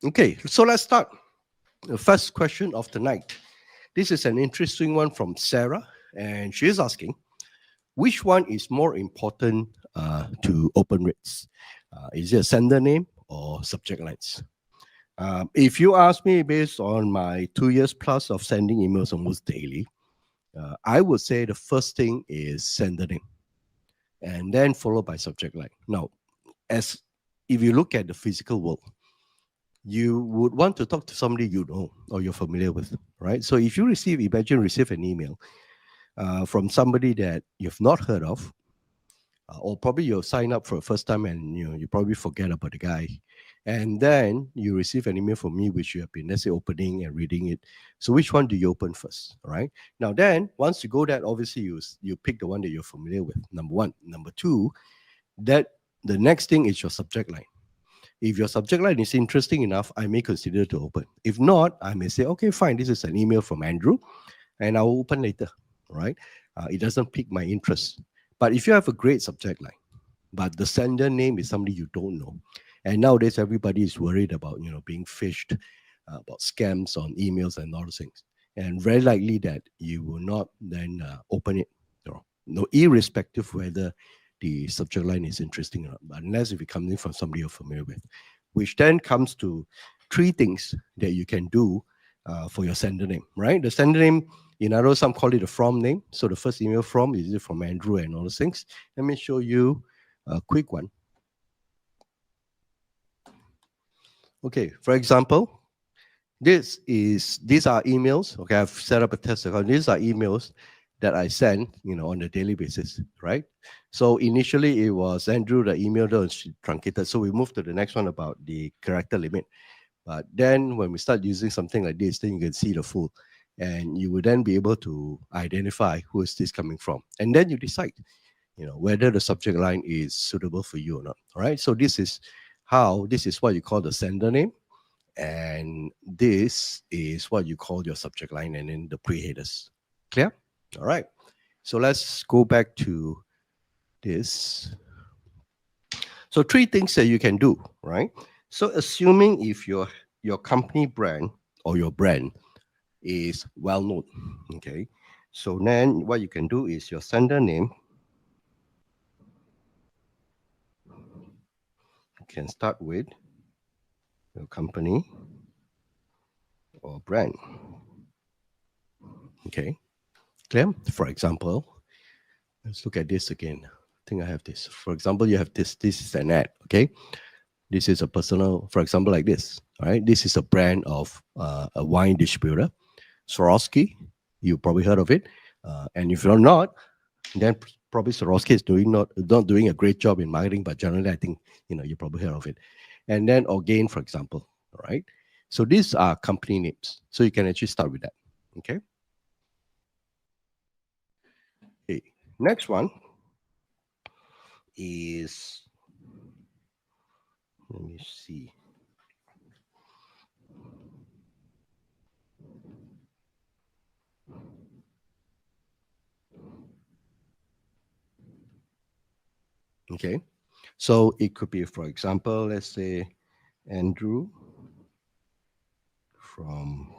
Okay, so let's start. The first question of the night. This is an interesting one from Sarah, and she is asking, which one is more important to open rates? Is it a sender name or subject lines? If you ask me based on my 2 years plus of sending emails almost daily, I would say the first thing is sender name and then followed by subject line. Now, as if you look at the physical world, you would want to talk to somebody you know or you're familiar with, right? So if you receive an email from somebody that you've not heard of, or probably you'll sign up for the first time and you probably forget about the guy, and then you receive an email from me which you have been, let's say, opening and reading it. So which one do you open first? All right, now then once you go that, obviously you pick the one that you're familiar with, number one. Number two, that the next thing is your subject line. If your subject line is interesting enough, I may consider to open. If not, I may say, okay, fine, this is an email from Andrew and I'll open later, right? It doesn't pique my interest. But if you have a great subject line, but the sender name is somebody you don't know, and nowadays everybody is worried about being phished, about scams on emails and all those things, and very likely that you will not then open it. No, irrespective whether the subject line is interesting or not, unless if it comes in from somebody you're familiar with, which then comes to three things that you can do for your sender name, right? The sender name, in other words, some call it a from name. So the first email from is it from Andrew and all those things. Let me show you a quick one. Okay, for example, these are emails. Okay, I've set up a test account. These are emails that I send, on a daily basis, right? So initially it was Andrew, the email that was truncated. So we moved to the next one about the character limit. But then when we start using something like this, then you can see the full, and you will then be able to identify who is this coming from, and then you decide, whether the subject line is suitable for you or not. All right. So this is what you call the sender name, and this is what you call your subject line, and then the pre-headers. Clear? All right. So let's go back to this. So three things that you can do, right? So assuming if your company brand or your brand is well known, okay, so then what you can do is your sender name can start with your company or brand. Okay, clear? For example, let's look at this again. I think I have this. For example, you have this. This is an ad. Okay, this is a personal. For example, like this. All right, this is a brand of a wine distributor, Swarovski. You probably heard of it, and if you're not, then probably Swarovski is not doing a great job in marketing. But generally, I think you probably heard of it. And then Orgain, for example. All right. So these are company names. So you can actually start with that. Okay. Okay. Next one is, let me see. Okay. So it could be, for example, let's say Andrew from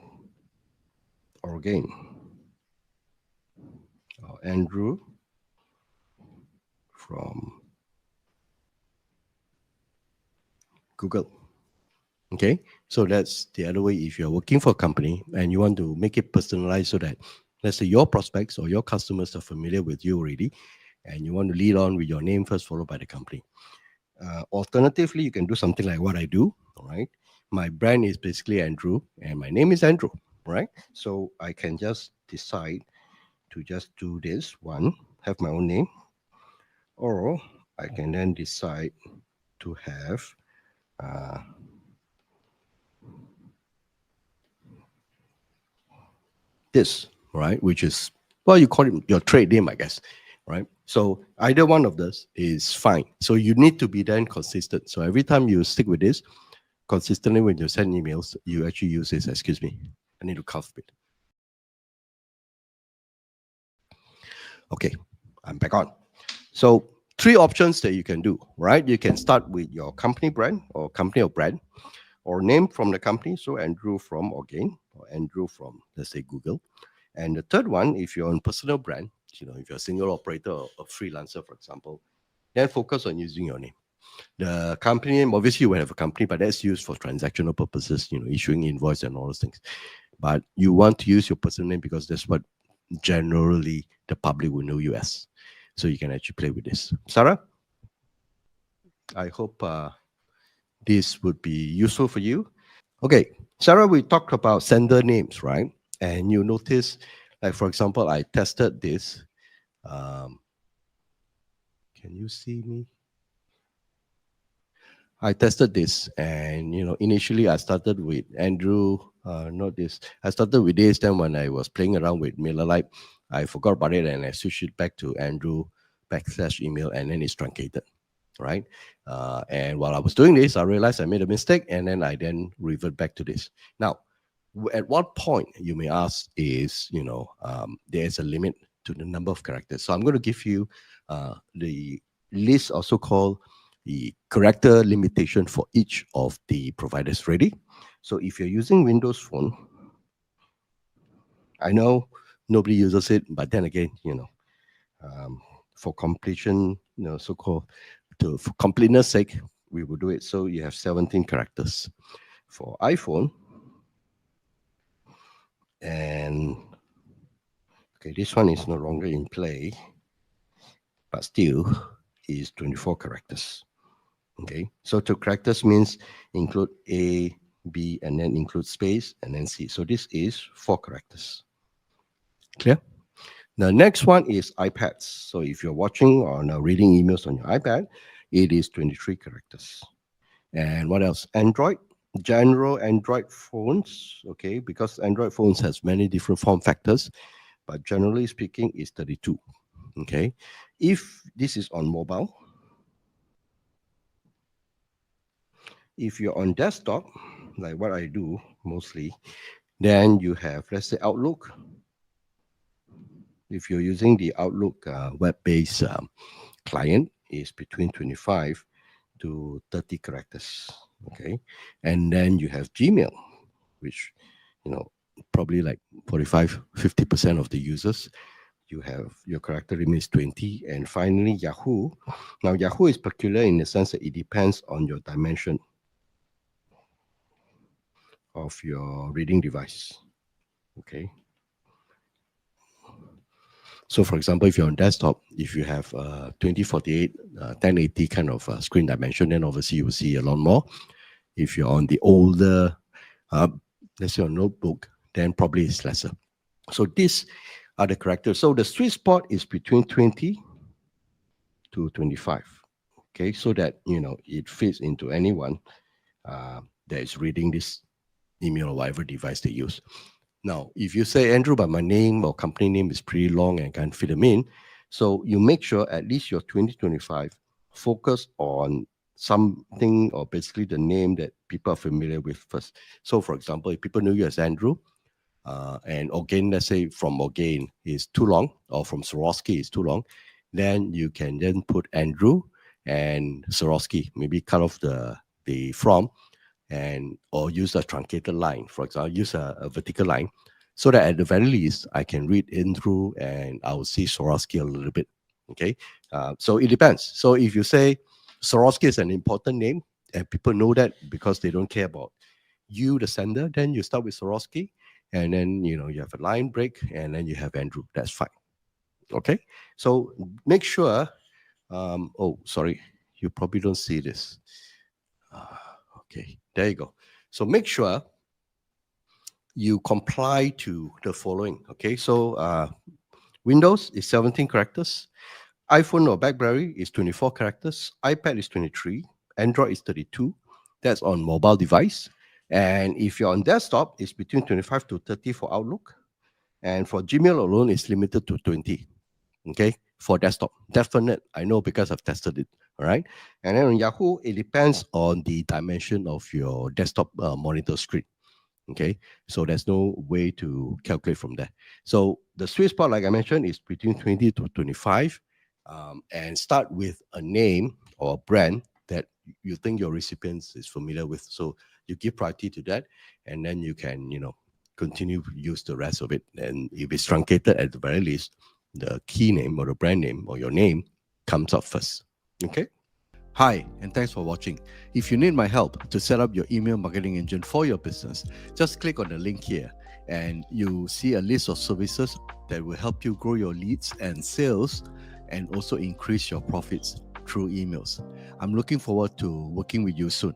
Orgain, or Andrew from Google. Okay, so that's the other way. If you're working for a company and you want to make it personalized so that, let's say, your prospects or your customers are familiar with you already, and you want to lead on with your name first, followed by the company. Alternatively, you can do something like what I do. All right, my brand is basically Andrew, and my name is Andrew. Right, so I can just decide to just do this one, have my own name, or I can then decide to have this, right? Which is, well, you call it your trade name, I guess, right? So either one of those is fine. So you need to be then consistent. So every time you stick with this consistently when you send emails, you actually use this. Excuse me, I need to cough a bit. Okay, I'm back on. So three options that you can do, right? You can start with your company brand or company or brand, or name from the company. So Andrew from Again, or Andrew from, let's say, Google. And the third one, if you're on personal brand, if you're a single operator or a freelancer, for example, then focus on using your name. The company name, obviously, you will have a company, but that's used for transactional purposes, issuing invoice and all those things. But you want to use your personal name because that's what generally the public will know you as. So you can actually play with this. Sarah, I hope this would be useful for you. Okay, Sarah, we talked about sender names, right? And you notice, like for example, I tested this. Can you see me? I tested this, and initially I started with Andrew. Not this. I started with this. Then when I was playing around with MailerLite, I forgot about it, and I switched it back to Andrew /email, and then it's truncated, right? And while I was doing this, I realized I made a mistake, and then I revert back to this. Now, at what point you may ask is, there's a limit to the number of characters. So I'm going to give you the list, also called the character limitation for each of the providers. Ready? So if you're using Windows Phone, I know nobody uses it, but then again, for completion, so-called, for completeness sake, we will do it. So you have 17 characters. For iPhone, and okay, this one is no longer in play, but still is 24 characters. Okay, so 2 characters means include A, B, and then include space, and then C. So this is 4 characters. Clear? The next one is iPads. So if you're watching or reading emails on your iPad, it is 23 characters. And what else? Android, general Android phones, okay, because Android phones has many different form factors, but generally speaking, is 32. Okay, if this is on mobile, if you're on desktop, like what I do mostly, then you have, let's say, Outlook. If you're using the Outlook web-based client, is between 25 to 30 characters. Okay, and then you have Gmail, which probably like 45-50% of the users, you have your character limit is 20. And finally, Yahoo. Now, Yahoo is peculiar in the sense that it depends on your dimension of your reading device. Okay. So, for example, if you're on desktop, if you have 2048, 1080 kind of screen dimension, then obviously you will see a lot more. If you're on the older, let's say, a notebook, then probably it's lesser. So these are the characters. So the sweet spot is between 20 to 25. Okay, so that it fits into anyone that is reading this email or whatever device they use. Now, if you say, Andrew, but my name or company name is pretty long and can't fit them in, so you make sure at least your 2025 focus on something, or basically the name that people are familiar with first. So, for example, if people know you as Andrew, and again, let's say from Again is too long, or from Swarovski is too long, then you can then put Andrew and Swarovski, maybe cut off the from, and or use a truncated line. For example, use a vertical line, so that at the very least I can read in through and I will see Swarovski a little bit. Okay, so it depends. So if you say Swarovski is an important name and people know that because they don't care about you, the sender, then you start with Swarovski, and then you have a line break, and then you have Andrew. That's fine. Okay, so make sure. Oh, sorry, you probably don't see this. Okay, there you go. So make sure you comply to the following. Okay, so Windows is 17 characters, iPhone or BlackBerry is 24 characters, iPad is 23, Android is 32. That's on mobile device. And if you're on desktop, it's between 25 to 30 for Outlook. And for Gmail alone, it's limited to 20. Okay, for desktop. Definite, I know because I've tested it. All right. And then on Yahoo, it depends on the dimension of your desktop monitor screen. Okay, so there's no way to calculate from there. So the sweet spot, like I mentioned, is between 20 to 25, and start with a name or a brand that you think your recipients is familiar with. So you give priority to that, and then you can, continue to use the rest of it. And if it's truncated, at the very least, the key name or the brand name or your name comes up first. Okay. Hi, and thanks for watching. If you need my help to set up your email marketing engine for your business, just click on the link here and you see a list of services that will help you grow your leads and sales and also increase your profits through emails. I'm looking forward to working with you soon.